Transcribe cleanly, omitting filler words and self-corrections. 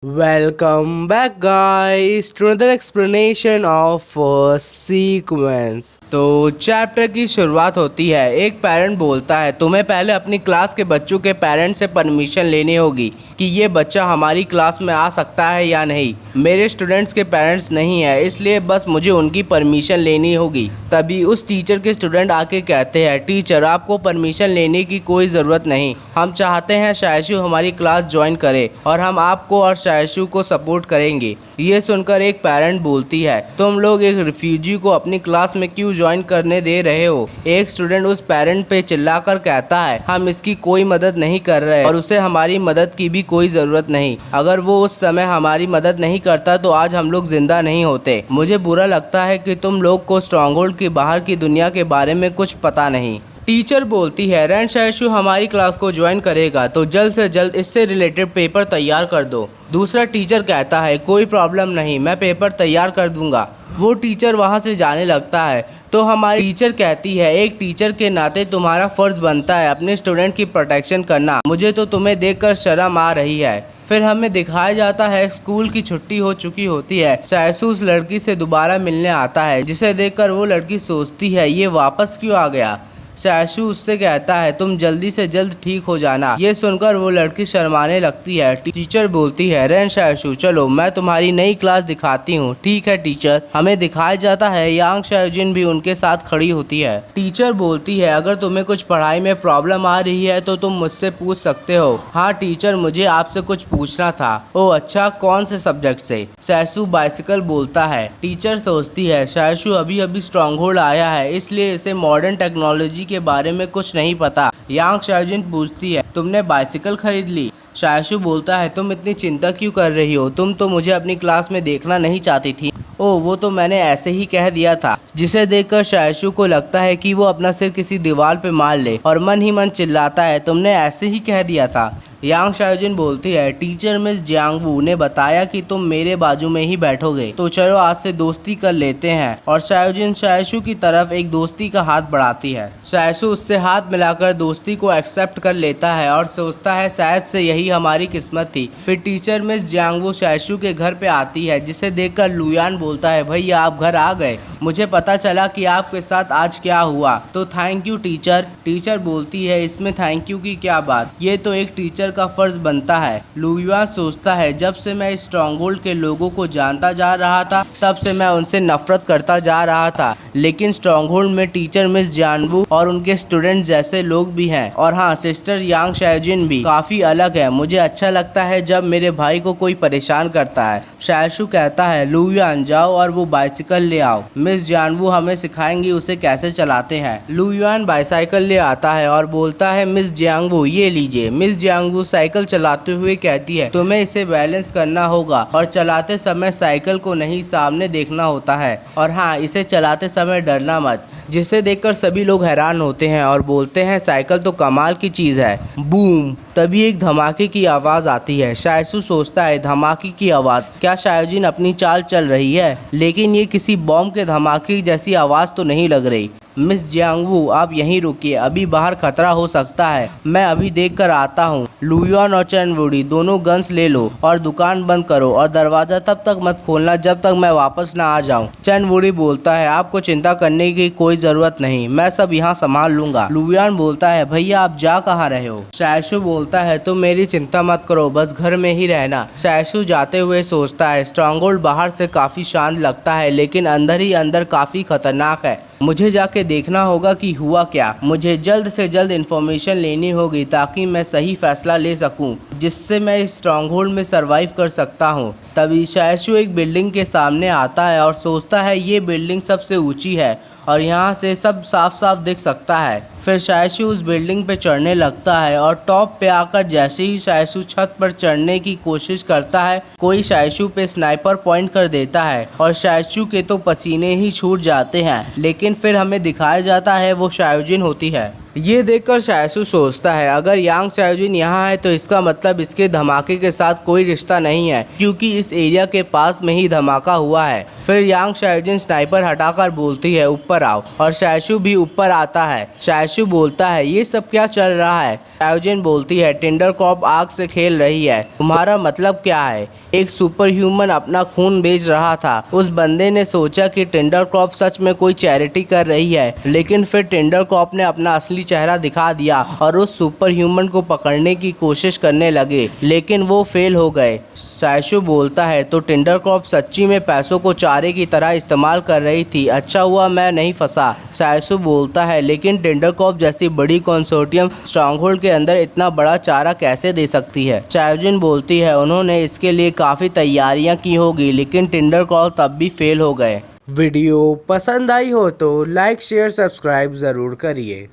Welcome back guys to another explanation of sequence। तो chapter की शुरुआत होती है। एक पेरेंट बोलता है तुम्हें पहले अपनी क्लास के बच्चों के पेरेंट से परमिशन लेनी होगी कि ये बच्चा हमारी क्लास में आ सकता है या नहीं। मेरे स्टूडेंट्स के पेरेंट्स नहीं है, इसलिए बस मुझे उनकी परमिशन लेनी होगी। तभी उस टीचर के स्टूडेंट आके कहते हैं टीचर आपको परमिशन लेने की कोई ज़रूरत नहीं, हम चाहते हैं शायशु हमारी क्लास ज्वाइन करे और हम आपको और शायशु को सपोर्ट करेंगे। ये सुनकर एक पेरेंट बोलती है तुम लोग एक रिफ्यूजी को अपनी क्लास में क्यों ज्वाइन करने दे रहे हो। एक स्टूडेंट उस पेरेंट पे चिल्लाकर कहता है हम इसकी कोई मदद नहीं कर रहे और उसे हमारी मदद की भी कोई ज़रूरत नहीं। अगर वो उस समय हमारी मदद नहीं करता तो आज हम लोग जिंदा नहीं होते। मुझे बुरा लगता है कि तुम लोग को स्ट्रॉन्गहोल्ड के बाहर की दुनिया के बारे में कुछ पता नहीं। टीचर बोलती है रैन शायशु हमारी क्लास को ज्वाइन करेगा तो जल्द से जल्द इससे रिलेटेड पेपर तैयार कर दो। दूसरा टीचर कहता है कोई प्रॉब्लम नहीं, मैं पेपर तैयार कर दूंगा। वो टीचर वहाँ से जाने लगता है तो हमारी टीचर कहती है एक टीचर के नाते तुम्हारा फ़र्ज़ बनता है अपने स्टूडेंट की प्रोटेक्शन करना। मुझे तो तुम्हें देखकर शर्म आ रही है। फिर हमें दिखाया जाता है स्कूल की छुट्टी हो चुकी होती है। शायशु उस लड़की से दोबारा मिलने आता है जिसे देखकर वो लड़की सोचती है ये वापस क्यों आ गया। शायशु उससे कहता है तुम जल्दी से जल्द ठीक हो जाना। ये सुनकर वो लड़की शर्माने लगती है। टीचर बोलती है रैन शायशु चलो मैं तुम्हारी नई क्लास दिखाती हूँ। ठीक है टीचर। हमें दिखाया जाता है यांग शाओजिन भी उनके साथ खड़ी होती है। टीचर बोलती है अगर तुम्हें कुछ पढ़ाई में प्रॉब्लम आ रही है तो तुम मुझसे पूछ सकते हो। हाँ टीचर मुझे आपसे कुछ पूछना था। ओह अच्छा कौन से सब्जेक्ट से। शायशु बाइसिकल बोलता है। टीचर सोचती है शायशु अभी अभी स्ट्रॉन्गहोल्ड आया है इसलिए इसे मॉडर्न टेक्नोलॉजी के बारे में कुछ नहीं पता। यांग शाओजिन पूछती है तुमने बाइसिकल खरीद ली। शायशु बोलता है तुम इतनी चिंता क्यों कर रही हो, तुम तो मुझे अपनी क्लास में देखना नहीं चाहती थी। ओह वो तो मैंने ऐसे ही कह दिया था। जिसे देखकर शायशु को लगता है कि वो अपना सिर किसी दीवार पे मार ले और मन ही मन चिल्लाता है तुमने ऐसे ही कह दिया था। यांग शाओजिन बोलती है टीचर मिस जियांगवू ने बताया कि तुम मेरे बाजू में ही बैठोगे तो चलो आज से दोस्ती कर लेते हैं। और शाओजिन शायशु की तरफ एक दोस्ती का हाथ बढ़ाती है। शायशु उससे हाथ मिलाकर दोस्ती को एक्सेप्ट कर लेता है और सोचता है शायद से यही हमारी किस्मत थी। फिर टीचर मिस जियांगवू शायशु के घर पे आती है जिसे देखकर लुयान बोलता है भैया आप घर आ गए, मुझे पता चला कि आपके साथ आज क्या हुआ तो थैंक यू टीचर। टीचर बोलती है इसमें थैंक यू की क्या बात, ये तो एक टीचर का फर्ज बनता है। लुयान सोचता है जब से मैं स्ट्रॉन्गहोल्ड के लोगों को जानता जा रहा था तब से मैं उनसे नफरत करता जा रहा था, लेकिन स्ट्रॉन्गहोल्ड में टीचर मिस जियांगवू और उनके स्टूडेंट जैसे लोग भी हैं और हाँ सिस्टर यांग शाओजिन भी काफी अलग है। मुझे अच्छा लगता है जब मेरे भाई को कोई परेशान करता है। शायशु कहता है लुयान जाओ और वो बाइसिकल ले आओ, मिस जियांगवू हमें सिखाएंगी उसे कैसे चलाते हैं। लुयान बाइसाइकिल ले आता है और बोलता है मिस जियांगवू ये लीजिए। मिस जियांगवू साइकिल चलाते हुए कहती है तुम्हें इसे बैलेंस करना होगा और चलाते समय साइकिल को नहीं सामने देखना होता है और हाँ इसे चलाते समय डरना मत। जिसे देखकर सभी लोग हैरान होते हैं और बोलते हैं साइकिल तो कमाल की चीज़ है। बूम तभी एक धमाके की आवाज़ आती है। शायशु सोचता है धमाके की आवाज़, क्या शाओजिन अपनी चाल चल रही है, लेकिन ये किसी बॉम्ब के धमाके जैसी आवाज़ तो नहीं लग रही। मिस जियांगवू आप यहीं रुकिए, अभी बाहर खतरा हो सकता है, मैं अभी देख कर आता हूँ। लुयान और चैनवुडी दोनों गन्स ले लो और दुकान बंद करो और दरवाज़ा तब तक मत खोलना जब तक मैं वापस ना आ जाऊँ। चैनवुडी बोलता है आपको चिंता करने की कोई ज़रूरत नहीं, मैं सब यहाँ संभाल लूँगा। लुयान बोलता है भैया आप जा कहाँ रहे हो। शायशु बोलता है तुम मेरी चिंता मत करो, बस घर में ही रहना। शायशु जाते हुए सोचता है स्ट्रॉन्गहोल्ड बाहर से काफ़ी शांत लगता है लेकिन अंदर ही अंदर काफ़ी खतरनाक है। मुझे जाके देखना होगा कि हुआ क्या। मुझे जल्द से जल्द इन्फॉर्मेशन लेनी होगी ताकि मैं सही फैसला ले सकूं जिससे मैं इस स्ट्रॉन्गहोल्ड में सरवाइव कर सकता हूं। तभी शायशु एक बिल्डिंग के सामने आता है और सोचता है ये बिल्डिंग सबसे ऊंची है और यहाँ से सब साफ साफ दिख सकता है। फिर शायशु उस बिल्डिंग पे चढ़ने लगता है और टॉप पे आकर जैसे ही शायशु छत पर चढ़ने की कोशिश करता है कोई शायशु पे स्नाइपर पॉइंट कर देता है और शायशु के तो पसीने ही छूट जाते हैं, लेकिन फिर हमें दिखाया जाता है वो शाओजिन होती है। ये देखकर शायसू सोचता है अगर यांग शाओजिन यहाँ है तो इसका मतलब इसके धमाके के साथ कोई रिश्ता नहीं है, क्योंकि इस एरिया के पास में ही धमाका हुआ है। फिर यांग शाओजिन स्नाइपर हटाकर बोलती है ऊपर आओ, और शायसू भी ऊपर आता है। शायसू बोलता है ये सब क्या चल रहा है। शाओजिन बोलती है टिंडर कॉप आग से खेल रही है, तुम्हारा मतलब क्या है। एक सुपर ह्यूमन अपना खून बेच रहा था। उस बंदे ने सोचा कि टिंडर कॉप सच में कोई चैरिटी कर रही है, लेकिन फिर टिंडर कॉप ने अपना असली चेहरा दिखा दिया और उस सुपर ह्यूमन को पकड़ने की कोशिश करने लगे, लेकिन वो फेल हो गए। शायसू बोलता है तो टिंडर कॉप सच्ची में पैसों को चारे की तरह इस्तेमाल कर रही थी, अच्छा हुआ मैं नहीं फंसा। शायसू बोलता है लेकिन टिंडर कॉप जैसी बड़ी कंसोर्टियम स्ट्रांगहोल्ड के अंदर इतना बड़ा चारा कैसे दे सकती है। शाओजिन बोलती है उन्होंने इसके लिए काफ़ी तैयारियां की होगी, लेकिन टिंडर कॉप तब भी फेल हो गए। वीडियो पसंद आई हो तो लाइक शेयर सब्सक्राइब ज़रूर करिए।